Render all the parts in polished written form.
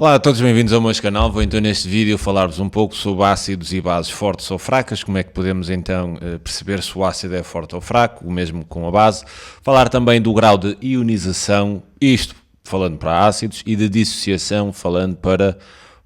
Olá a todos, bem-vindos ao meu canal. Vou então neste vídeo falar-vos um pouco sobre ácidos e bases fortes ou fracas, como é que podemos então perceber se o ácido é forte ou fraco, o mesmo com a base. Falar também do grau de ionização, isto falando para ácidos, e de dissociação, falando para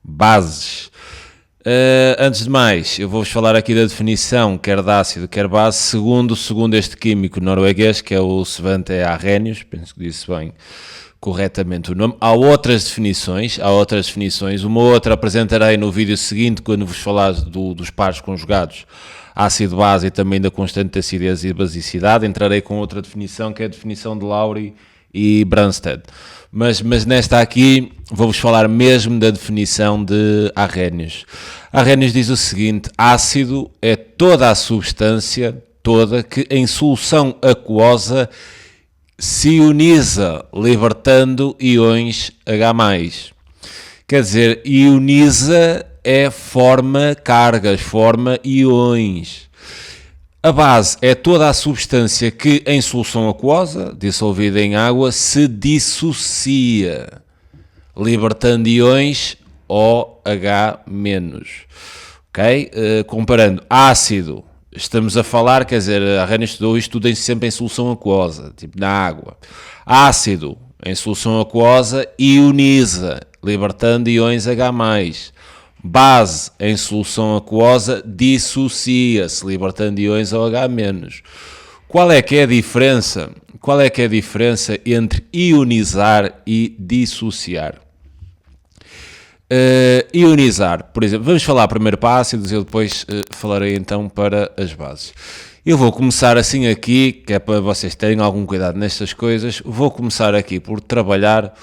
bases. Antes de mais, eu vou-vos falar aqui da definição, quer de ácido, quer base, segundo este químico norueguês, que é o Svante Arrhenius, penso que disse bem corretamente o nome. Há outras definições, uma outra apresentarei no vídeo seguinte, quando vos falar dos pares conjugados, ácido-base e também da constante de acidez e basicidade. Entrarei com outra definição, que é a definição de Lowry e Brønsted. Mas nesta aqui, vou-vos falar mesmo da definição de Arrhenius. Arrhenius diz o seguinte: ácido é toda a substância, que em solução aquosa se ioniza, libertando íons H+. Quer dizer, ioniza é forma cargas, forma íons. A base é toda a substância que em solução aquosa, dissolvida em água, se dissocia, libertando íons OH-. Ok? Comparando ácido, estamos a falar, quer dizer, a Arrhenius estudou isto tudo sempre em solução aquosa, tipo na água. Ácido, em solução aquosa, ioniza, libertando íons H+. Base, em solução aquosa, dissocia-se, libertando íons OH-. Qual é que é a diferença? Qual é que é a diferença entre ionizar e dissociar? Ionizar, por exemplo, vamos falar primeiro para ácidos e eu depois falarei então para as bases. Eu vou começar assim aqui, que é para vocês terem algum cuidado nestas coisas. Vou começar aqui por trabalhar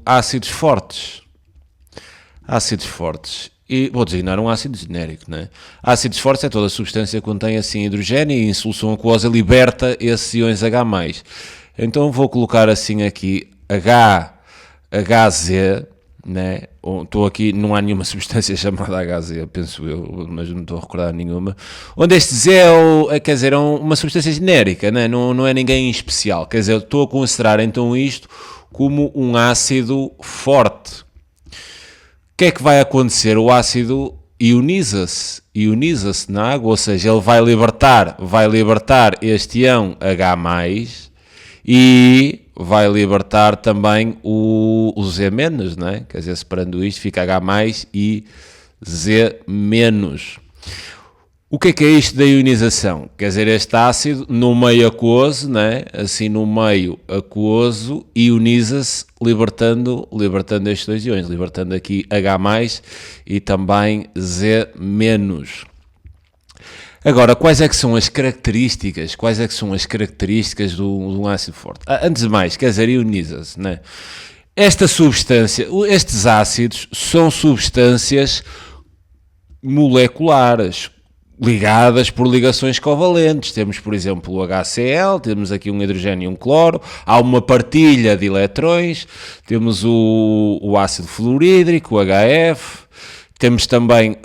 ácidos fortes. Ácidos fortes. E vou designar um ácido genérico, não é? Ácidos fortes é toda a substância que contém assim hidrogênio e em solução aquosa liberta esses íons H+. Então vou colocar assim aqui HZ, né? Estou aqui, não há nenhuma substância chamada HZ, penso eu, mas não estou a recordar nenhuma. Onde este Z quer dizer, é uma substância genérica, né? Não é ninguém especial. Quer dizer, estou a considerar então isto como um ácido forte. O que é que vai acontecer? O ácido ioniza-se na água, ou seja, ele vai libertar este íon H+, e vai libertar também o Z-, não é? Quer dizer, separando isto, fica H+ e Z-. O que é isto da ionização? Quer dizer, este ácido no meio aquoso, né? Assim no meio aquoso, ioniza-se, libertando estes dois íons, libertando aqui H+ e também Z-. Agora, quais é que são as características de um ácido forte? Antes de mais, quer dizer, ioniza-se, né? Esta substância, estes ácidos são substâncias moleculares, ligadas por ligações covalentes. Temos, por exemplo, o HCl, temos aqui um hidrogênio e um cloro, há uma partilha de eletrões, temos o ácido fluorídrico, o HF, temos também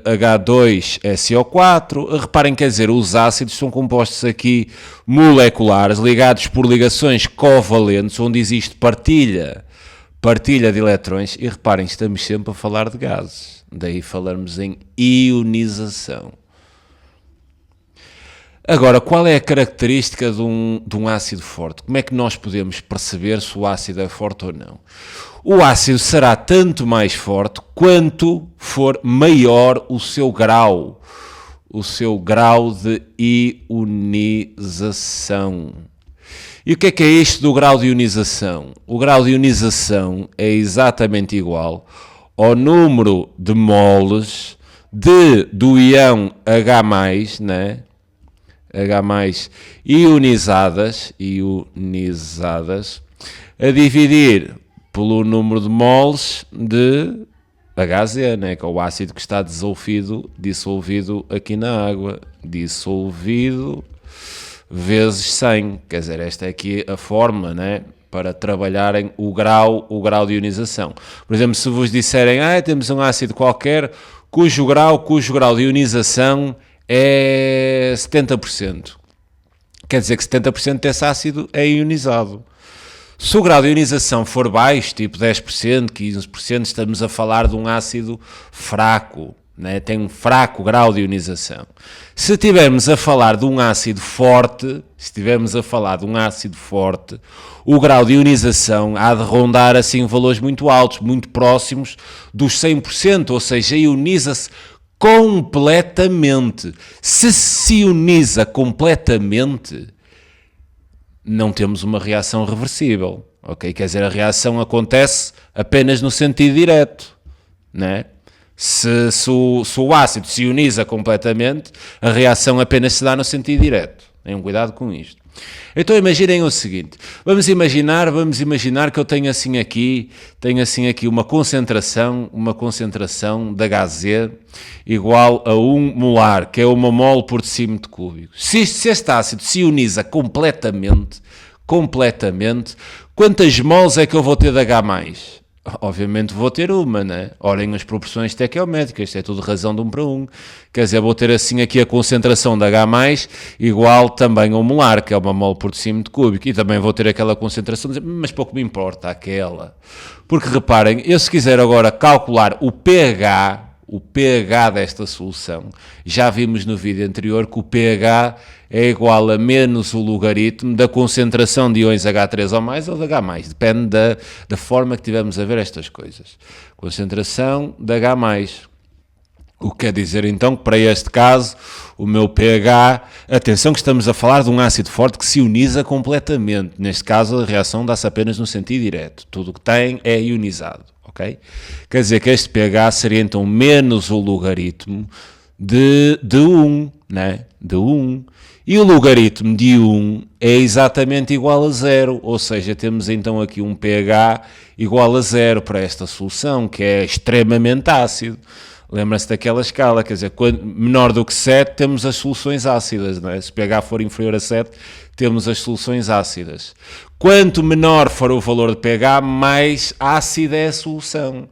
H2SO4. Reparem, quer dizer, os ácidos são compostos aqui moleculares, ligados por ligações covalentes, onde existe partilha de eletrões. E reparem, estamos sempre a falar de gases, daí falarmos em ionização. Agora, qual é a característica de um ácido forte? Como é que nós podemos perceber se o ácido é forte ou não? O ácido será tanto mais forte quanto for maior o seu grau de ionização. E o que é isto do grau de ionização? O grau de ionização é exatamente igual ao número de moles do íon H+, né? H+ ionizadas a dividir pelo número de moles de HZ, né? Que é o ácido que está dissolvido aqui na água. Dissolvido vezes 100. Quer dizer, esta é aqui a forma, né? Para trabalharem o grau de ionização. Por exemplo, se vos disserem, temos um ácido qualquer cujo grau de ionização é 70%. Quer dizer que 70% desse ácido é ionizado. Se o grau de ionização for baixo, tipo 10%, 15%, estamos a falar de um ácido fraco, né? Tem um fraco grau de ionização. Se estivermos a falar de um ácido forte, o grau de ionização há de rondar assim valores muito altos, muito próximos dos 100%, ou seja, ioniza-se completamente. Se ioniza completamente, não temos uma reação reversível, ok? Quer dizer, a reação acontece apenas no sentido direto, né? Se o ácido se ioniza completamente, a reação apenas se dá no sentido direto. Tenham cuidado com isto. Então imaginem o seguinte, vamos imaginar que eu tenho assim aqui uma concentração de HZ igual a 1 molar, que é 1 mol por decímetro cúbico. Se este ácido se ioniza completamente, quantas mols é que eu vou ter de H+? Obviamente vou ter uma, né? Olhem as proporções estequiométricas, isto é tudo razão de 1 para 1. Quer dizer, vou ter assim aqui a concentração de H+, igual também a 1 molar, que é 1 mol por decímetro cúbico, e também vou ter aquela concentração, mas pouco me importa aquela. Porque reparem, eu se quiser agora calcular o pH desta solução, já vimos no vídeo anterior que o pH é igual a menos o logaritmo da concentração de íons H3 ou mais ou de H+, depende da forma que tivemos a ver estas coisas. Concentração de H+. O que quer dizer então que para este caso o meu pH, atenção que estamos a falar de um ácido forte que se ioniza completamente, neste caso a reação dá-se apenas no sentido direto, tudo o que tem é ionizado, ok? Quer dizer que este pH seria então menos o logaritmo de 1, né? De 1. E o logaritmo de 1 é exatamente igual a 0, ou seja, temos então aqui um pH igual a 0 para esta solução, que é extremamente ácido. Lembra-se daquela escala, quer dizer, menor do que 7 temos as soluções ácidas, não é? Se o pH for inferior a 7, temos as soluções ácidas. Quanto menor for o valor de pH, mais ácida é a solução.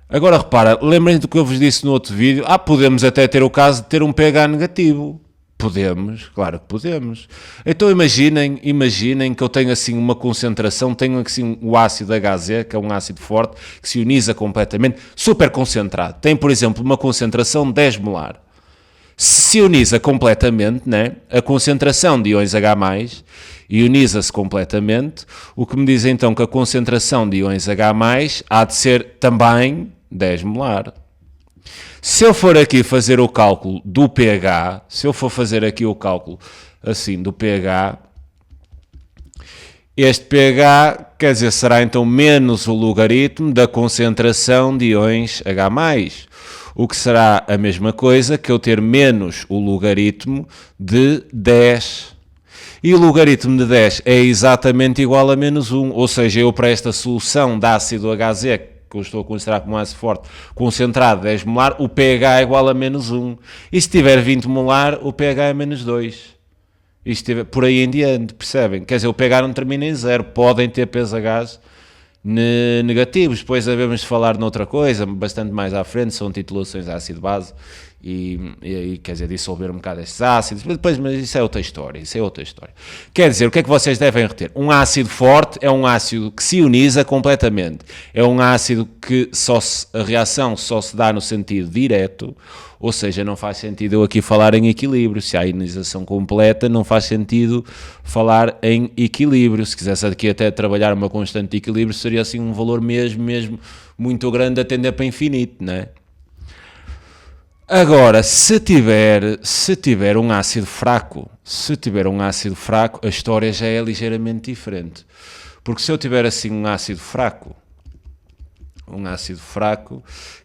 Agora repara, lembrem do que eu vos disse no outro vídeo, podemos até ter o caso de ter um pH negativo. Podemos, claro que podemos. Então imaginem que eu tenho assim uma concentração, tenho assim o ácido HZ, que é um ácido forte, que se ioniza completamente, super concentrado. Tem, por exemplo, uma concentração de 10 molar. Se ioniza completamente, né, a concentração de íons H+, ioniza-se completamente, o que me diz então que a concentração de íons H+, há de ser também 10 molar. Se eu for aqui fazer o cálculo do pH, assim do pH, este pH, quer dizer, será então menos o logaritmo da concentração de íons H+, o que será a mesma coisa que eu ter menos o logaritmo de 10. E o logaritmo de 10 é exatamente igual a menos 1, ou seja, eu para esta solução de ácido HZ, que eu estou a considerar como ácido forte, concentrado 10 molar, o pH é igual a menos 1. E se tiver 20 molar, o pH é menos 2. E se tiver, por aí em diante, percebem? Quer dizer, o pH não termina em 0, podem ter pHs negativos. Depois devemos falar noutra coisa, bastante mais à frente, são titulações de ácido-base e quer dizer, dissolver um bocado estes ácidos, mas isso é outra história, Quer dizer, o que é que vocês devem reter? Um ácido forte é um ácido que se ioniza completamente, é um ácido que a reação só se dá no sentido direto, ou seja, não faz sentido eu aqui falar em equilíbrio, se há ionização completa não faz sentido falar em equilíbrio, se quisesse aqui até trabalhar uma constante de equilíbrio seria assim um valor mesmo muito grande a tender para infinito, não é? Agora, se tiver um ácido fraco, a história já é ligeiramente diferente. Porque se eu tiver assim um ácido fraco,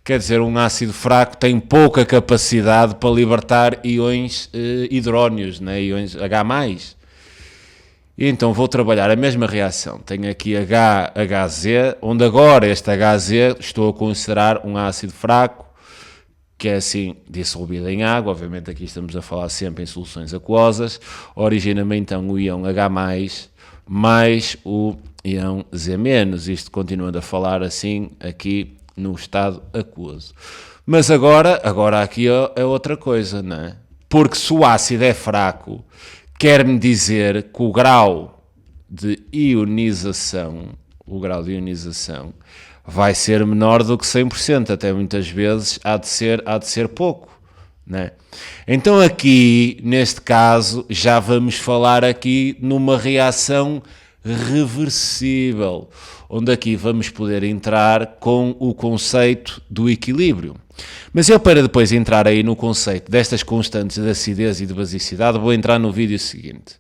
quer dizer, um ácido fraco tem pouca capacidade para libertar íons hidrónios, né? Íons H+. E então vou trabalhar a mesma reação. Tenho aqui HZ, onde agora este HZ estou a considerar um ácido fraco, que é assim dissolvido em água, obviamente aqui estamos a falar sempre em soluções aquosas, origina-me então o íon H+, mais o íon Z-, isto continuando a falar assim aqui no estado aquoso. Mas agora aqui é outra coisa, não é? Porque se o ácido é fraco, quer-me dizer que o grau de ionização, vai ser menor do que 100%, até muitas vezes há de ser pouco, né? Então aqui, neste caso, já vamos falar aqui numa reação reversível, onde aqui vamos poder entrar com o conceito do equilíbrio. Mas eu, para depois entrar aí no conceito destas constantes de acidez e de basicidade, vou entrar no vídeo seguinte.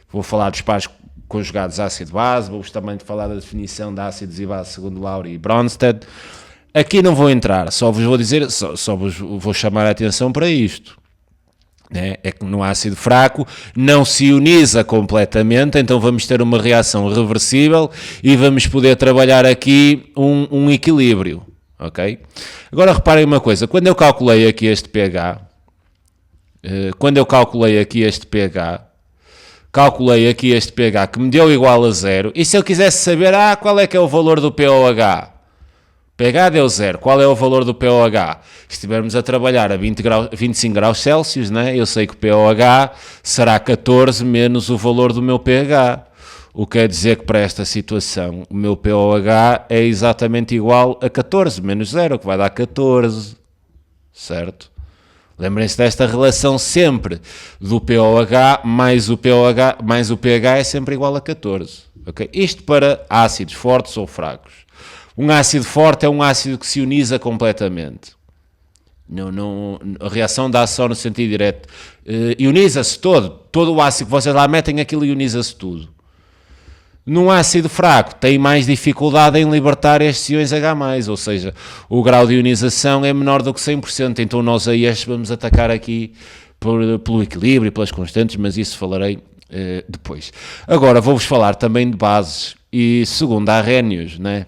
Vou falar dos pares conjugados ácido-base, vou-vos também falar da definição de ácidos e bases segundo Lowry e Bronsted. Aqui não vou entrar, só vos vou dizer, só vos vou chamar a atenção para isto. É que no ácido fraco não se ioniza completamente, então vamos ter uma reação reversível e vamos poder trabalhar aqui um equilíbrio, ok? Agora reparem uma coisa, quando eu calculei aqui este pH, calculei aqui este pH que me deu igual a 0, e se eu quisesse saber, qual é que é o valor do pOH? pH deu 0, qual é o valor do pOH? Se estivermos a trabalhar a 25 graus Celsius, né, eu sei que o pOH será 14 menos o valor do meu pH. O que quer dizer que para esta situação o meu pOH é exatamente igual a 14 menos 0, que vai dar 14, certo? Lembrem-se desta relação sempre, do pOH mais o pH é sempre igual a 14. Okay? Isto para ácidos fortes ou fracos. Um ácido forte é um ácido que se ioniza completamente. A reação dá só no sentido direto. Ioniza-se todo o ácido que vocês lá metem, aquilo ioniza-se tudo. Num ácido fraco tem mais dificuldade em libertar estes iões H+, ou seja, o grau de ionização é menor do que 100%, então nós aí vamos atacar aqui pelo equilíbrio, pelas constantes, mas isso falarei depois. Agora vou-vos falar também de bases, e segundo a Arrhenius, né?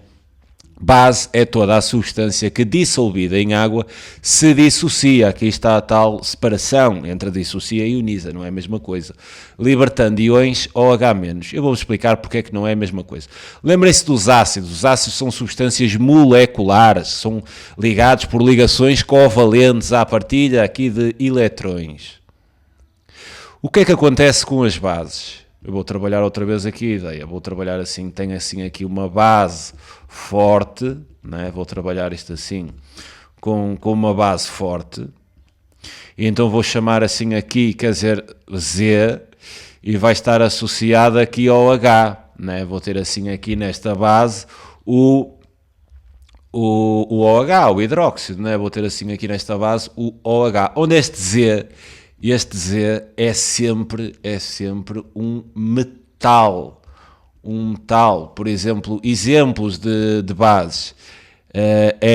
Base é toda a substância que, dissolvida em água, se dissocia. Aqui está a tal separação entre dissocia e ioniza, não é a mesma coisa. Libertando iões OH-. Eu vou-vos explicar porque é que não é a mesma coisa. Lembrem-se dos ácidos. Os ácidos são substâncias moleculares, são ligados por ligações covalentes à partilha aqui de eletrões. O que é que acontece com as bases? Eu vou trabalhar outra vez aqui a ideia, vou trabalhar assim, tenho assim aqui uma base forte, né? Vou trabalhar isto assim, com uma base forte, e então vou chamar assim aqui, quer dizer, Z, e vai estar associado aqui ao H, né? Vou ter assim aqui nesta base o OH, o hidróxido, né? Vou ter assim aqui nesta base o OH, onde este Z é sempre um metal. Por exemplo, exemplos de bases,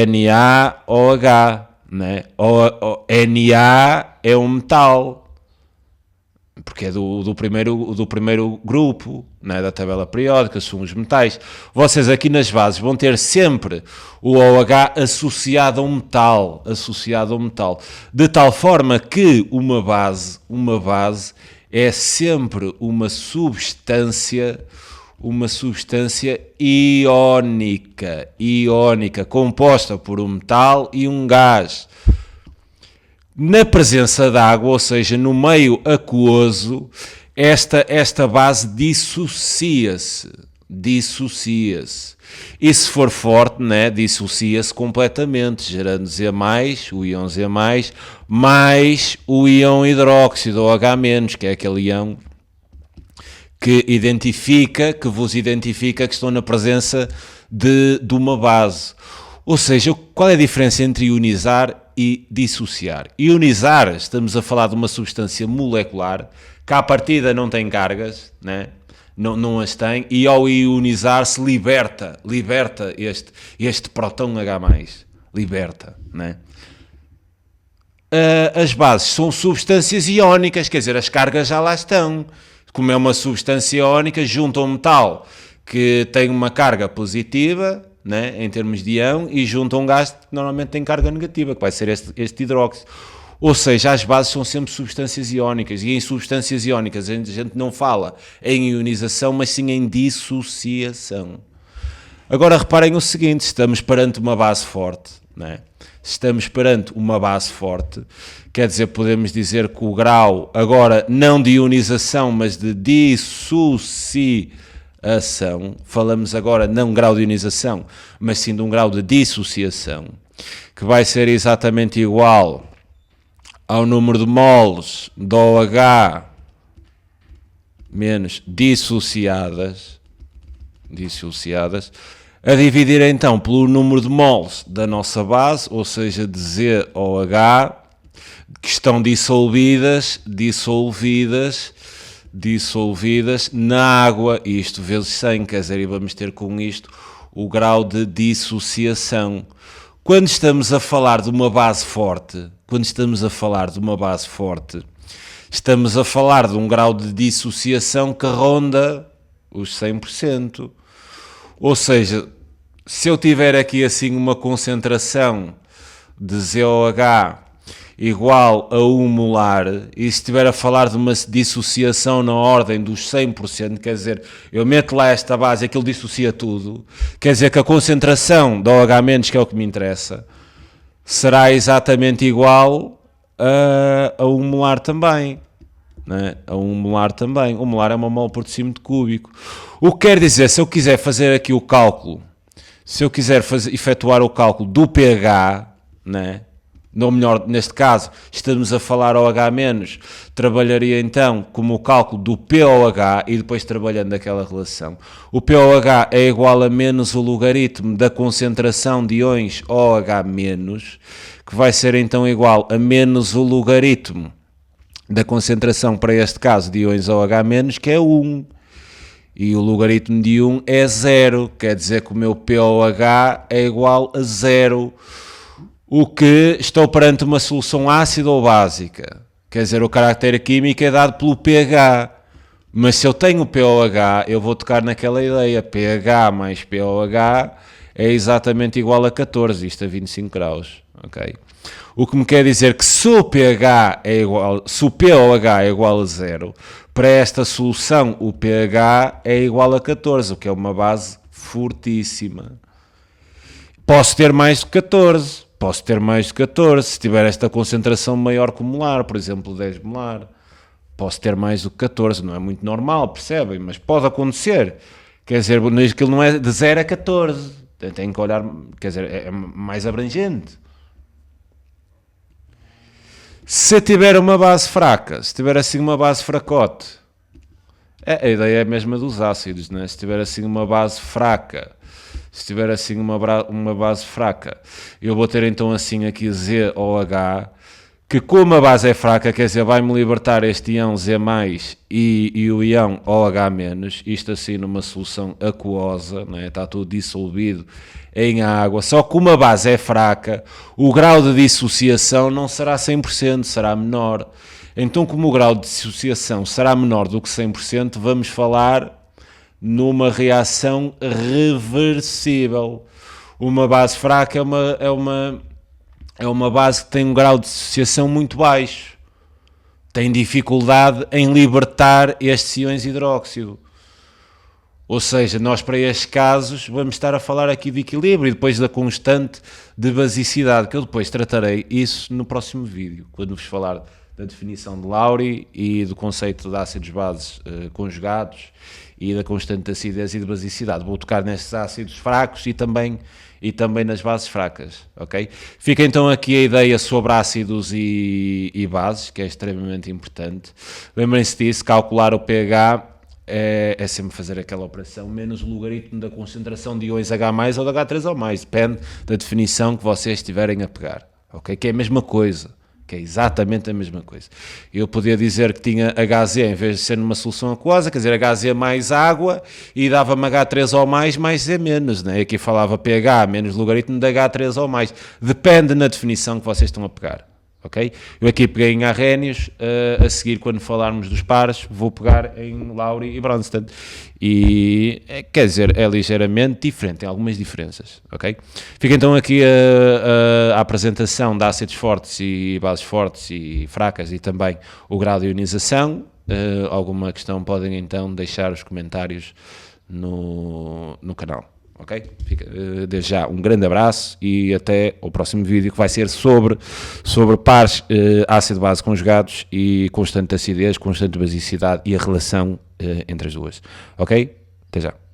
NaOH, né? Na é um metal, porque é do primeiro grupo, né, da tabela periódica, são os metais. Vocês aqui nas bases vão ter sempre o OH associado a um metal, de tal forma que uma base é sempre uma substância iónica, composta por um metal e um gás. Na presença de água, ou seja, no meio aquoso, esta base dissocia-se. E se for forte, né, dissocia-se completamente, gerando Z+, o íon Z+, mais o íon hidróxido, OH-, que é aquele íon que vos identifica que estão na presença de uma base. Ou seja, qual é a diferença entre ionizar e dissociar? Ionizar, estamos a falar de uma substância molecular que à partida não tem cargas, né? Não as tem, e ao ionizar se liberta este próton H+, liberta, né? As bases são substâncias iónicas, quer dizer, as cargas já lá estão. Como é uma substância iónica, junto a um metal que tem uma carga positiva, né, em termos de íon, e junto a um gás que normalmente tem carga negativa, que vai ser este hidróxido. Ou seja, as bases são sempre substâncias iónicas, e em substâncias iónicas a gente não fala em ionização, mas sim em dissociação. Agora reparem o seguinte, estamos perante uma base forte, né? Estamos perante uma base forte, quer dizer, podemos dizer que o grau, agora não de ionização, mas de dissociação, ação, falamos agora não grau de ionização, mas sim de um grau de dissociação, que vai ser exatamente igual ao número de moles do OH menos dissociadas, a dividir então pelo número de moles da nossa base, ou seja, de ZOH, que estão dissolvidas na água, e isto vezes 100, quer dizer, e vamos ter com isto o grau de dissociação. Quando estamos a falar de uma base forte, estamos a falar de um grau de dissociação que ronda os 100%. Ou seja, se eu tiver aqui assim uma concentração de ZOH igual a 1 molar, e se estiver a falar de uma dissociação na ordem dos 100%, quer dizer, eu meto lá esta base e aquilo dissocia tudo, quer dizer que a concentração de OH-, que é o que me interessa, será exatamente igual a 1 molar também. Né? A 1 molar também. 1 molar é uma mole por decímetro cúbico. O que quer dizer, se eu quiser fazer aqui o cálculo, efetuar o cálculo do pH, né? Ou melhor, neste caso, estamos a falar OH-, trabalharia então como o cálculo do pOH e depois trabalhando aquela relação. O pOH é igual a menos o logaritmo da concentração de íons OH-, que vai ser então igual a menos o logaritmo da concentração, para este caso, de íons OH-, que é 1. E o logaritmo de 1 é 0, quer dizer que o meu pOH é igual a 0. O que estou perante uma solução ácida ou básica. Quer dizer, o caráter químico é dado pelo pH. Mas se eu tenho pOH, eu vou tocar naquela ideia. pH mais pOH é exatamente igual a 14, isto a 25 graus. Okay? O que me quer dizer que se o pOH é igual a 0, para esta solução o pH é igual a 14, o que é uma base fortíssima. Posso ter mais de 14. Se tiver esta concentração maior que o molar, por exemplo 10 molar. Posso ter mais do que 14, não é muito normal, percebem? Mas pode acontecer. Quer dizer, aquilo não é de 0 a 14. Tem que olhar, quer dizer, é mais abrangente. Se tiver uma base fraca, se tiver assim uma base fracote, a ideia é a mesma dos ácidos, né? Se tiver assim uma base fraca, uma base fraca, eu vou ter então assim aqui ZOH, que como a base é fraca, quer dizer, vai-me libertar este íon Z+, e o íon OH-, isto assim numa solução aquosa, né? Está tudo dissolvido em água, só que como a base é fraca, o grau de dissociação não será 100%, será menor. Então, como o grau de dissociação será menor do que 100%, vamos falar numa reação reversível. Uma base fraca é uma base que tem um grau de dissociação muito baixo. Tem dificuldade em libertar estes íons de hidróxido. Ou seja, nós para estes casos vamos estar a falar aqui de equilíbrio e depois da constante de basicidade, que eu depois tratarei isso no próximo vídeo, quando vos falar da definição de Lowry e do conceito de ácidos bases conjugados e da constante de acidez e de basicidade. Vou tocar nestes ácidos fracos e também nas bases fracas, ok? Fica então aqui a ideia sobre ácidos e bases, que é extremamente importante. Lembrem-se disso, calcular o pH é sempre fazer aquela operação menos o logaritmo da concentração de íons H+, ou de H3O+, depende da definição que vocês estiverem a pegar, ok? Que é a mesma coisa. Que é exatamente a mesma coisa. Eu podia dizer que tinha HZ em vez de ser numa solução aquosa, quer dizer, HZ mais água, e dava-me H3O mais Z menos, né? Aqui falava pH menos logaritmo de H3O+. Depende na definição que vocês estão a pegar, ok? Eu aqui peguei em Arrhenius, a seguir quando falarmos dos pares, vou pegar em Lowry e Bronsted. E, quer dizer, é ligeiramente diferente, tem algumas diferenças, ok? Fica então aqui a apresentação de ácidos fortes e bases fortes e fracas e também o grau de ionização. Alguma questão podem então deixar os comentários no canal, ok? Fica, desde já um grande abraço e até o próximo vídeo, que vai ser sobre pares ácido-base conjugados e constante acidez, constante basicidade e a relação entre as duas, ok? Até já.